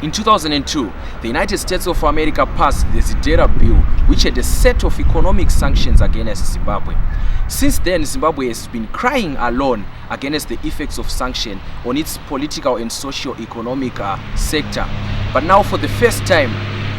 In 2002, the United States of America passed the Zidera Bill, which had a set of economic sanctions against Zimbabwe. Since then, Zimbabwe has been crying alone against the effects of sanction on its political and socio-economic sector. But now, for the first time,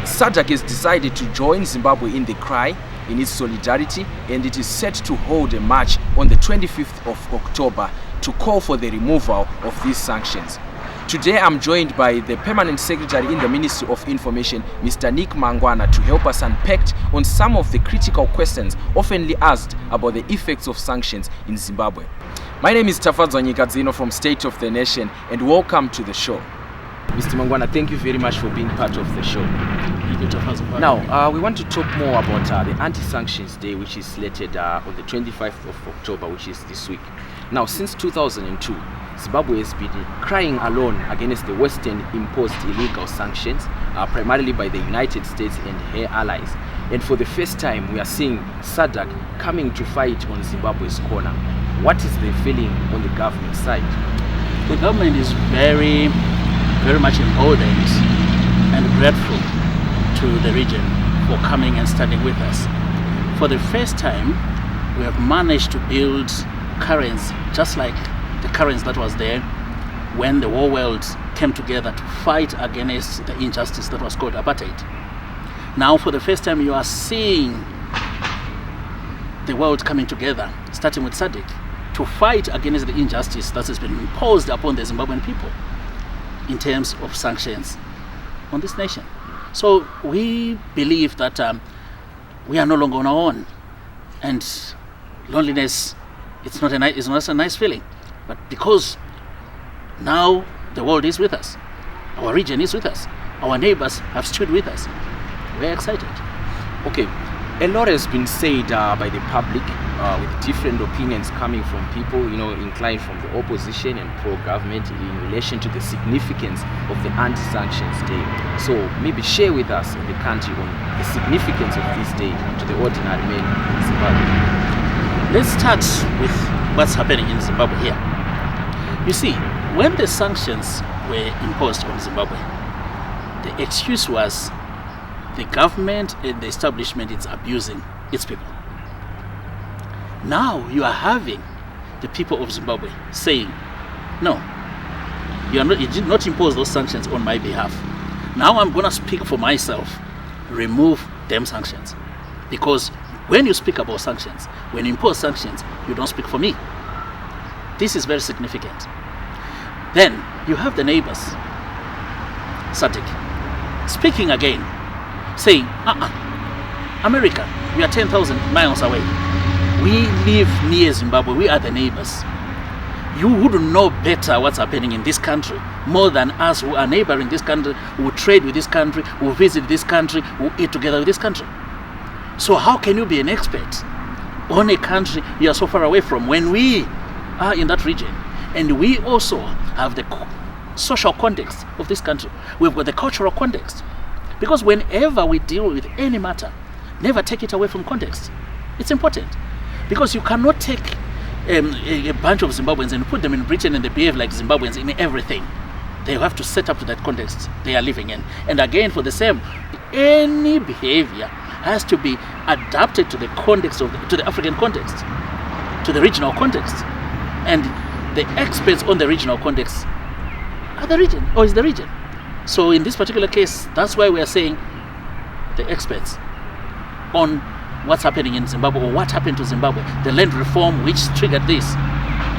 SADC has decided to join Zimbabwe in the cry, in its solidarity, and it is set to hold a march on the 25th of October to call for the removal of these sanctions. Today I'm joined by the Permanent Secretary in the Ministry of Information, Mr. Mnangwana, to help us unpack on some of the critical questions oftenly asked about the effects of sanctions in Zimbabwe. My name is Tafadzwa Nyikadzino from State of the Nation, and welcome to the show. Mr. Mnangwana, thank you very much for being part of the show. Now, we want to talk more about the Anti-Sanctions Day, which is slated on the 25th of October, which is this week. Now, since 2002, Zimbabwe has been crying alone against the Western imposed illegal sanctions, primarily by the United States and her allies. And for the first time, we are seeing SADC coming to fight on Zimbabwe's corner. What is the feeling on the government side? The government is very much emboldened and grateful to the region for coming and standing with us. For the first time, we have managed to build currents just like the currents that was there when the whole world came together to fight against the injustice that was called apartheid. Now, for the first time, you are seeing the world coming together, starting with SADC, to fight against the injustice that has been imposed upon the Zimbabwean people in terms of sanctions on this nation. So we believe that we are no longer on our own, and loneliness, it's not a nice feeling. But because now the world is with us, our region is with us, our neighbors have stood with us, we're excited. Okay, a lot has been said by the public with different opinions coming from people, inclined from the opposition and pro-government in relation to the significance of the Anti-Sanctions Day. So maybe share with us in the country on the significance of this day to the ordinary man in Zimbabwe. Let's start with what's happening in Zimbabwe here. You see, when the sanctions were imposed on Zimbabwe, the excuse was the government and the establishment is abusing its people. Now you are having the people of Zimbabwe saying, no, you did not impose those sanctions on my behalf. Now I'm going to speak for myself. Remove them sanctions. Because when you speak about sanctions, when you impose sanctions, you don't speak for me. This is very significant. Then you have the neighbors, SADC, speaking again, saying, America, we are 10,000 miles away. We live near Zimbabwe, we are the neighbors. You would know better what's happening in this country more than us who are neighboring this country, who trade with this country, who visit this country, who eat together with this country. So how can you be an expert on a country you are so far away from when we are in that region? And we also have the social context of this country. We've got the cultural context. Because whenever we deal with any matter, never take it away from context. It's important. Because you cannot take a bunch of Zimbabweans and put them in Britain and they behave like Zimbabweans in everything. They have to set up to that context they are living in. And again, for the same, any behavior has to be adapted to the context to the African context, to the regional context. And the experts on the regional context are the region, or is the region. So in this particular case, that's why we are saying the experts on what's happening in Zimbabwe, or what happened to Zimbabwe, the land reform which triggered this,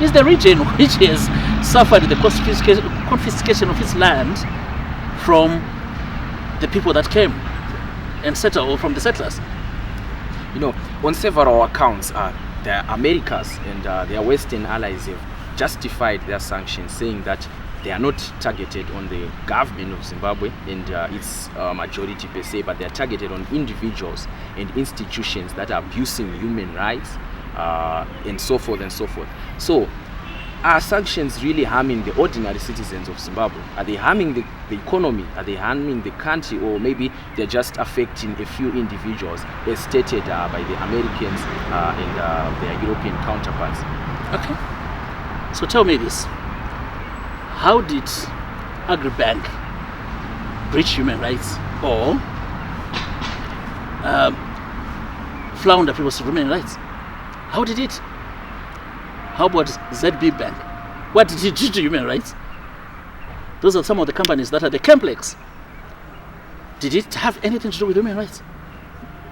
is the region which has suffered the confiscation of its land from the people that came and settled, or from the settlers. On several accounts, the Americas and their Western allies have justified their sanctions, saying that they are not targeted on the government of Zimbabwe and its majority per se, but they are targeted on individuals and institutions that are abusing human rights and so forth and so forth. So, are sanctions really harming the ordinary citizens of Zimbabwe? Are they harming the economy? Are they harming the country? Or maybe they're just affecting a few individuals, as stated by the Americans and their European counterparts? Okay. So tell me this. How did Agribank breach human rights or flounder people's human rights. How did it? How about ZB Bank? What did it do to human rights? Those are some of the companies that are the complex. Did it have anything to do with human rights?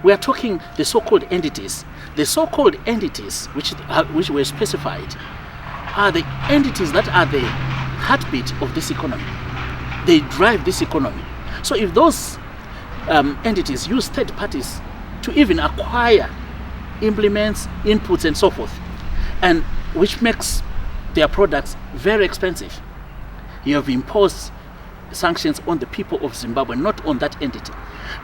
We are talking the so-called entities. The so-called entities which were specified are the entities that are the heartbeat of this economy. They drive this economy. So if those entities use third parties to even acquire implements, inputs and so forth, and which makes their products very expensive, you have imposed sanctions on the people of Zimbabwe, not on that entity.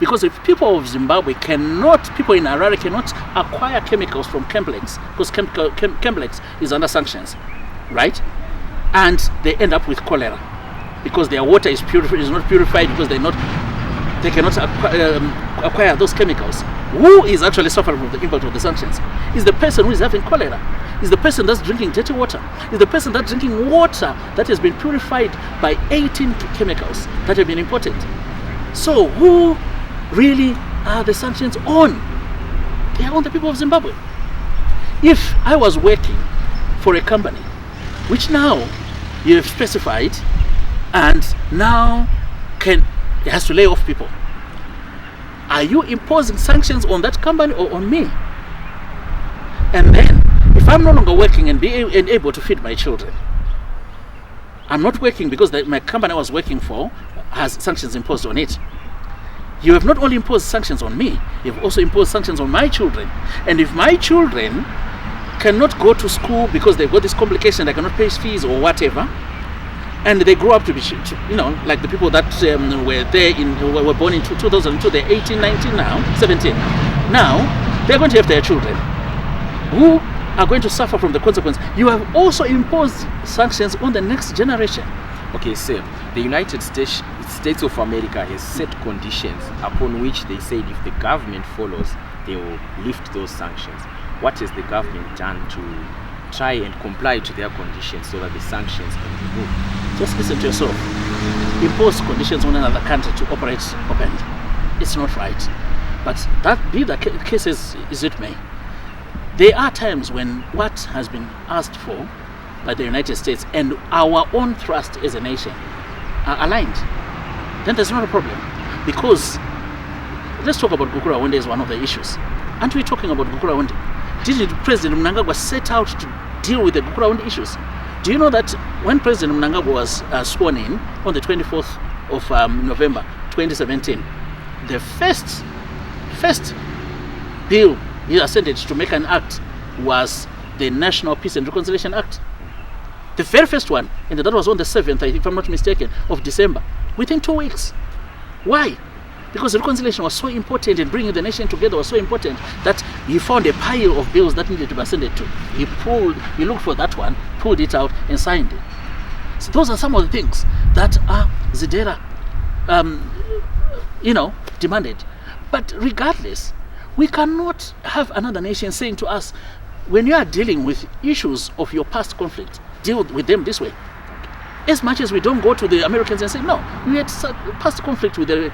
Because if people of Zimbabwe people in Harare cannot acquire chemicals from Chemiplex, because Chemiplex is under sanctions, right? And they end up with cholera because their water is not purified because they cannot acquire those chemicals. Who is actually suffering from the impact of the sanctions? Is the person who is having cholera. Is the person that's drinking dirty water. Is the person that's drinking water that has been purified by 18 chemicals that have been imported. So who really are the sanctions on? They are on the people of Zimbabwe. If I was working for a company which now you have specified and now it has to lay off people, are you imposing sanctions on that company or on me? And then, if I'm no longer working and able to feed my children, I'm not working because my company I was working for has sanctions imposed on it. You have not only imposed sanctions on me, you've also imposed sanctions on my children. And if my children cannot go to school because they've got this complication, they cannot pay fees or whatever, and they grow up to be, like the people that were born in 2002, they're 18, 19 now, 17. Now, they're going to have their children who are going to suffer from the consequence. You have also imposed sanctions on the next generation. Okay, sir, the United States of America has set conditions upon which they said if the government follows, they will lift those sanctions. What has the government done to try and comply to their conditions so that the sanctions can be removed? Just listen to yourself. Impose conditions on another country to operate openly. It's not right. But that be the case as it may, there are times when what has been asked for by the United States and our own thrust as a nation are aligned. Then there's not a problem. Because let's talk about Gukura Wende as one of the issues. Aren't we talking about Gukura Wende? Didn't President Mnangagwa set out to deal with the Gukura Wende issues? Do you know that when President Mnangagwa was sworn in on the 24th of November 2017, the first bill he assented to make an act was the National Peace and Reconciliation Act. The very first one, and that was on the 7th, if I'm not mistaken, of December, within 2 weeks. Why? Because reconciliation was so important and bringing the nation together was so important that he found a pile of bills that needed to be ascended to. He looked for that one, pulled it out and signed it. So those are some of the things that Zidera demanded. But regardless, we cannot have another nation saying to us, when you are dealing with issues of your past conflict, deal with them this way. As much as we don't go to the Americans and say, no, we had past conflict with the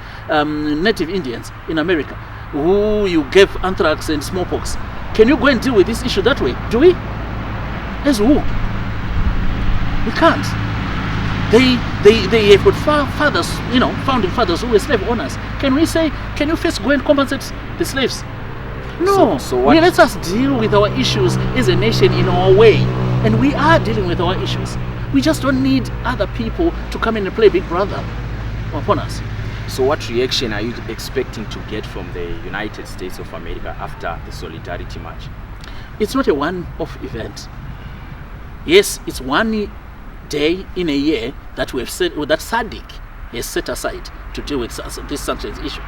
native Indians in America, who you gave anthrax and smallpox. Can you go and deal with this issue that way? Do we? As who? We can't. They have got fathers, founding fathers who were slave owners. Can we say, can you first go and compensate the slaves? No. So what? Let us deal with our issues as a nation in our way. And we are dealing with our issues. We just don't need other people to come in and play big brother upon us. So what reaction are you expecting to get from the United States of America after the Solidarity March? It's not a one-off event. Yes, it's one day in a year that we have said, that SADC has set aside to deal with this sanctions issue.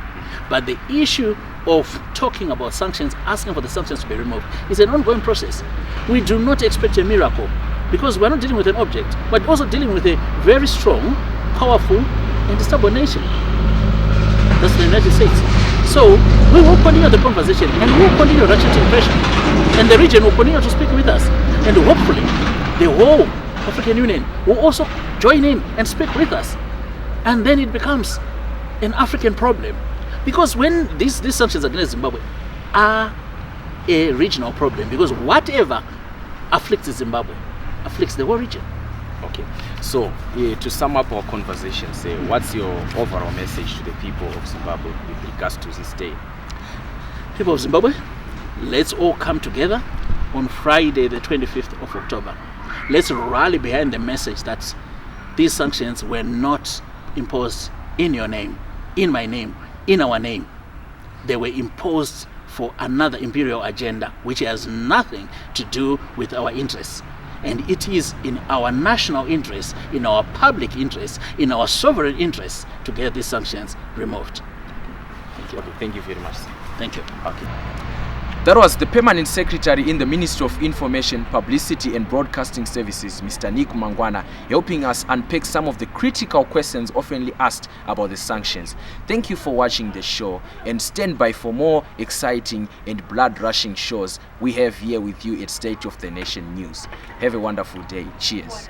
But the issue of talking about sanctions, asking for the sanctions to be removed, is an ongoing process. We do not expect a miracle because we're not dealing with an object, but also dealing with a very strong, powerful, and stable nation. That's the United States. So we will continue the conversation and we will continue ratcheting pressure. And the region will continue to speak with us. And hopefully the whole African Union will also join in and speak with us. And then it becomes an African problem. Because when these sanctions against Zimbabwe are a regional problem, because whatever afflicts Zimbabwe afflicts the whole region. Okay, so to sum up our conversation, say, what's your overall message to the people of Zimbabwe with regards to this day? People of Zimbabwe, let's all come together on Friday the 25th of October. Let's rally behind the message that these sanctions were not imposed in your name, in my name, in our name. They were imposed for another imperial agenda which has nothing to do with our interests. And it is in our national interest, in our public interest, in our sovereign interest to get these sanctions removed. Thank you. Okay, thank you very much. Thank you. Okay. That was the Permanent Secretary in the Ministry of Information, Publicity and Broadcasting Services, Mr. Mnangwana, helping us unpack some of the critical questions often asked about the sanctions. Thank you for watching the show, and stand by for more exciting and blood-rushing shows we have here with you at State of the Nation News. Have a wonderful day. Cheers.